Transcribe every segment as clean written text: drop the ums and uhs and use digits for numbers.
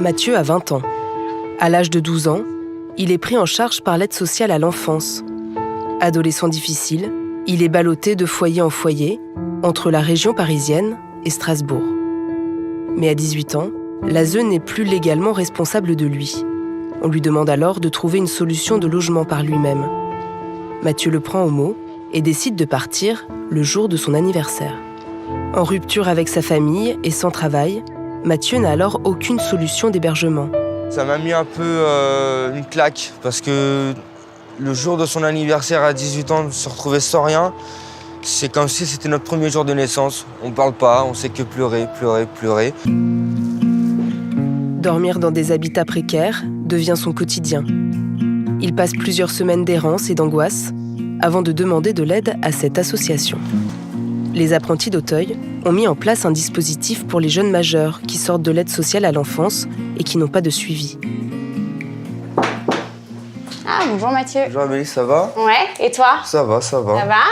Mathieu a 20 ans. À l'âge de 12 ans, il est pris en charge par l'aide sociale à l'enfance. Adolescent difficile, il est ballotté de foyer en foyer, entre la région parisienne et Strasbourg. Mais à 18 ans, l'ASE n'est plus légalement responsable de lui. On lui demande alors de trouver une solution de logement par lui-même. Mathieu le prend au mot et décide de partir le jour de son anniversaire. En rupture avec sa famille et sans travail, Mathieu n'a alors aucune solution d'hébergement. Ça m'a mis un peu une claque parce que le jour de son anniversaire à 18 ans, se retrouver sans rien, c'est comme si c'était notre premier jour de naissance. On ne parle pas, on sait que pleurer, pleurer, pleurer. Dormir dans des habitats précaires devient son quotidien. Il passe plusieurs semaines d'errance et d'angoisse avant de demander de l'aide à cette association. Les apprentis d'Auteuil ont mis en place un dispositif pour les jeunes majeurs qui sortent de l'aide sociale à l'enfance et qui n'ont pas de suivi. Ah, bonjour Mathieu. Bonjour Amélie, ça va? Ouais, et toi? Ça va, ça va. Ça va?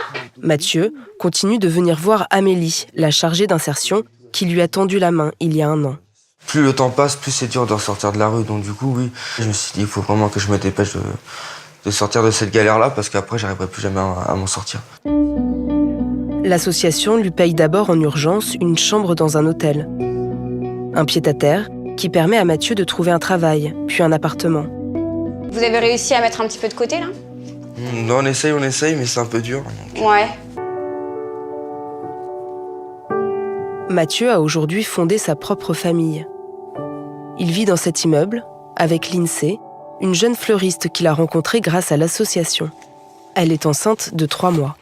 Mathieu continue de venir voir Amélie, la chargée d'insertion, qui lui a tendu la main il y a 1 an. Plus le temps passe, plus c'est dur de ressortir de la rue. Donc du coup, oui, je me suis dit, il faut vraiment que je me dépêche de sortir de cette galère-là parce qu'après, j'arriverai plus jamais à m'en sortir. L'association lui paye d'abord en urgence une chambre dans un hôtel. Un pied-à-terre qui permet à Mathieu de trouver un travail, puis un appartement. Vous avez réussi à mettre un petit peu de côté, là? On essaye, mais c'est un peu dur. Donc... Ouais. Mathieu a aujourd'hui fondé sa propre famille. Il vit dans cet immeuble avec Lindsay, une jeune fleuriste qu'il a rencontrée grâce à l'association. Elle est enceinte de 3 mois.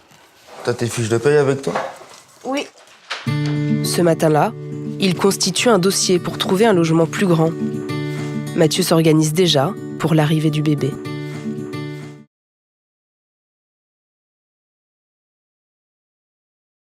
T'as tes fiches de paye avec toi? Oui. Ce matin-là, il constitue un dossier pour trouver un logement plus grand. Mathieu s'organise déjà pour l'arrivée du bébé.